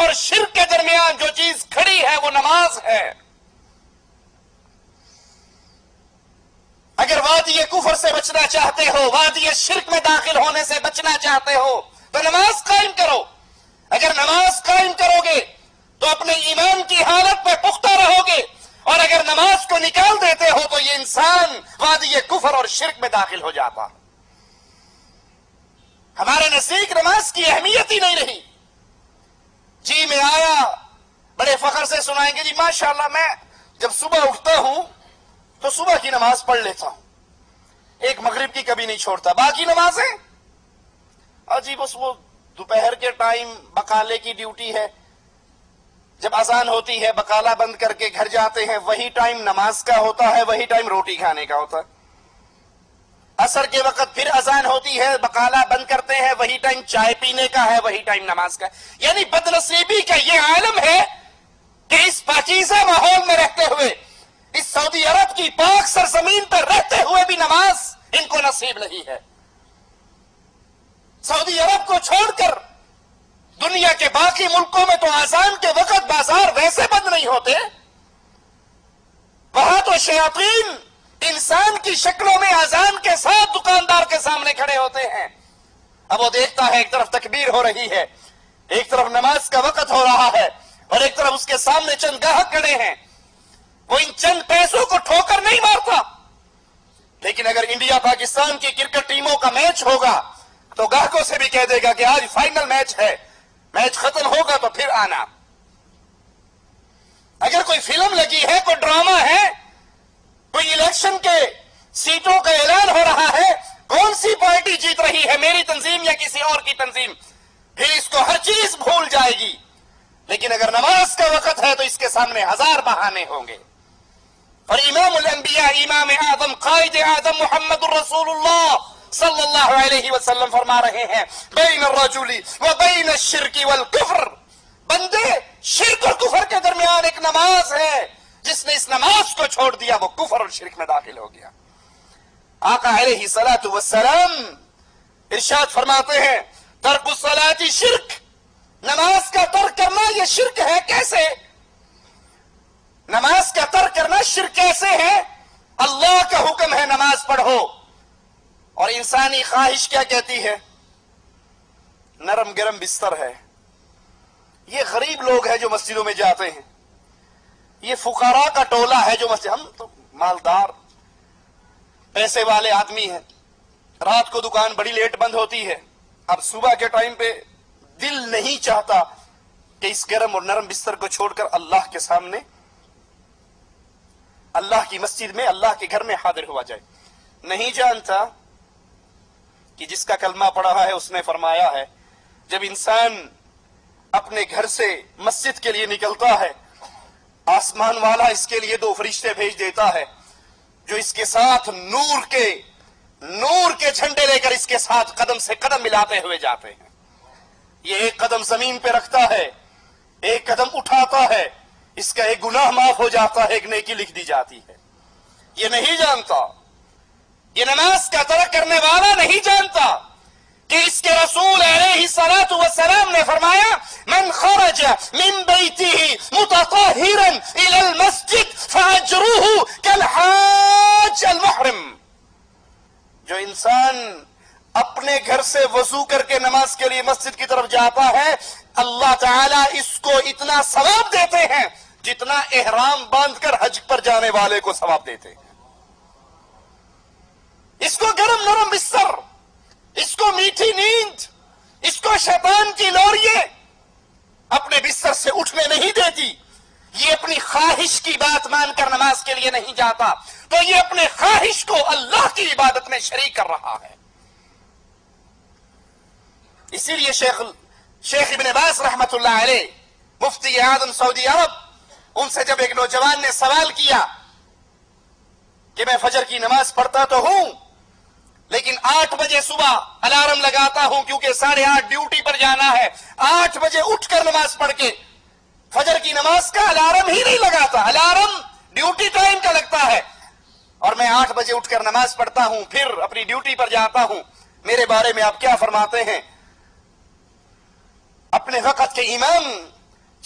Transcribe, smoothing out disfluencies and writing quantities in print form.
اور شرک کے درمیان جو چیز کھڑی ہے وہ نماز ہے۔ اگر وادی کفر سے بچنا چاہتے ہو، وادی شرک میں داخل ہونے سے بچنا چاہتے ہو تو نماز قائم کرو۔ اگر نماز قائم کرو گے تو اپنے ایمان کی حالت میں پختہ رہو گے، اور اگر نماز کو نکال دیتے ہو تو یہ انسان وادی کفر اور شرک میں داخل ہو جاتا۔ ہمارے نزدیک نماز کی اہمیت ہی نہیں رہی۔ جی میں آیا، بڑے فخر سے سنائیں گے جی ماشاءاللہ میں جب صبح اٹھتا ہوں تو صبح کی نماز پڑھ لیتا ہوں، ایک مغرب کی کبھی نہیں چھوڑتا، باقی نمازیں جی بس وہ دوپہر کے ٹائم بقالے کی ڈیوٹی ہے، جب اذان ہوتی ہے بقالہ بند کر کے گھر جاتے ہیں، وہی ٹائم نماز کا ہوتا ہے، وہی ٹائم روٹی کھانے کا ہوتا ہے۔ عصر کے وقت پھر اذان ہوتی ہے، بقالہ بند کرتے ہیں، وہی ٹائم چائے پینے کا ہے، وہی ٹائم نماز کا ہے۔ یعنی بدنصیبی کا یہ عالم ہے کہ اس پاکیزہ ماحول میں رہتے ہوئے، اس سعودی عرب کی پاک سرزمین پر رہتے ہوئے بھی نماز ان کو نصیب نہیں ہے۔ سعودی عرب کو چھوڑ کر دنیا کے باقی ملکوں میں تو اذان کے وقت بازار ویسے بند نہیں ہوتے، وہاں تو شیاطین انسان کی شکلوں میں اذان کے ساتھ دکاندار کے سامنے کھڑے ہوتے ہیں۔ اب وہ دیکھتا ہے ایک طرف تکبیر ہو رہی ہے، ایک طرف نماز کا وقت ہو رہا ہے، اور ایک طرف اس کے سامنے چند گاہک کھڑے ہیں۔ وہ ان چند پیسوں کو ٹھوکر نہیں مارتا، لیکن اگر انڈیا پاکستان کی کرکٹ ٹیموں کا میچ ہوگا تو گاہکوں سے بھی کہہ دے گا کہ آج فائنل میچ ہے، میچ ختم ہوگا تو پھر آنا۔ اگر کوئی فلم لگی ہے، کوئی ڈرامہ ہے، کوئی الیکشن کے سیٹوں کا اعلان ہو رہا ہے، کون سی پارٹی جیت رہی ہے، میری تنظیم یا کسی اور کی تنظیم، پھر اس کو ہر چیز بھول جائے گی۔ لیکن اگر نماز کا وقت ہے تو اس کے سامنے ہزار بہانے ہوں گے۔ اور امام الانبیاء، امام اعظم، قائد اعظم محمد الرسول اللہ صلی اللہ علیہ وسلم فرما رہے ہیں بین الرجل و بین الشرک والکفر، بندے شرک اور کفر کے درمیان ایک نماز ہے، جس نے اس نماز کو چھوڑ دیا وہ کفر اور شرک میں داخل ہو گیا۔ آقا علیہ الصلوۃ والسلام ارشاد فرماتے ہیں ترک الصلاۃ شرک، نماز کا ترک کرنا یہ شرک ہے۔ کیسے نماز کا ترک کرنا شرک کیسے ہے؟ اللہ کا حکم ہے نماز پڑھو، اور انسانی خواہش کیا کہتی ہے؟ نرم گرم بستر ہے۔ یہ غریب لوگ ہیں جو مسجدوں میں جاتے ہیں، یہ فقراء کا ٹولہ ہے جو مسجد، ہم تو مالدار پیسے والے آدمی ہیں، رات کو دکان بڑی لیٹ بند ہوتی ہے، اب صبح کے ٹائم پہ دل نہیں چاہتا کہ اس گرم اور نرم بستر کو چھوڑ کر اللہ کے سامنے، اللہ کی مسجد میں، اللہ کے گھر میں حاضر ہوا جائے۔ نہیں جانتا کہ جس کا کلمہ پڑھا ہے اس نے فرمایا ہے جب انسان اپنے گھر سے مسجد کے لیے نکلتا ہے، آسمان والا اس کے لیے 2 فرشتے بھیج دیتا ہے جو اس کے ساتھ نور کے جھنڈے لے کر اس کے ساتھ قدم سے قدم ملاتے ہوئے جاتے ہیں۔ یہ ایک قدم زمین پہ رکھتا ہے، ایک قدم اٹھاتا ہے، اس کا ایک گناہ معاف ہو جاتا ہے، ایک نیکی لکھ دی جاتی ہے۔ یہ نہیں جانتا، یہ نماز کا ترک کرنے والا نہیں جانتا کہ اس کے رسول علیہ الصلوۃ والسلام نے فرمایا من خرج من بیتہ متطہرا الی المسجد فاجرہ کالحاج المحرم، جو انسان اپنے گھر سے وضو کر کے نماز کے لیے مسجد کی طرف جاتا ہے، اللہ تعالیٰ اس کو اتنا ثواب دیتے ہیں جتنا احرام باندھ کر حج پر جانے والے کو ثواب دیتے ہیں۔ اس کو گرم نرم بستر، اس کو میٹھی نیند، اس کو شیطان کی لوریے اپنے بستر سے اٹھنے نہیں دیتی۔ یہ اپنی خواہش کی بات مان کر نماز کے لیے نہیں جاتا تو یہ اپنے خواہش کو اللہ کی عبادت میں شریک کر رہا ہے۔ اسی لیے شیخ ابن باز رحمت اللہ علیہ، مفتی اعظم سعودی عرب، ان سے جب ایک نوجوان نے سوال کیا کہ میں فجر کی نماز پڑھتا تو ہوں لیکن 8 بجے صبح الارم لگاتا ہوں کیونکہ 8:30 ڈیوٹی پر جانا ہے، 8 بجے اٹھ کر نماز پڑھ کے فجر کی نماز کا الارم ہی نہیں لگاتا، الارم ڈیوٹی ٹائم کا لگتا ہے، اور میں 8 بجے اٹھ کر نماز پڑھتا ہوں پھر اپنی ڈیوٹی پر جاتا ہوں، میرے بارے میں آپ کیا فرماتے ہیں؟ اپنے وقت کے امام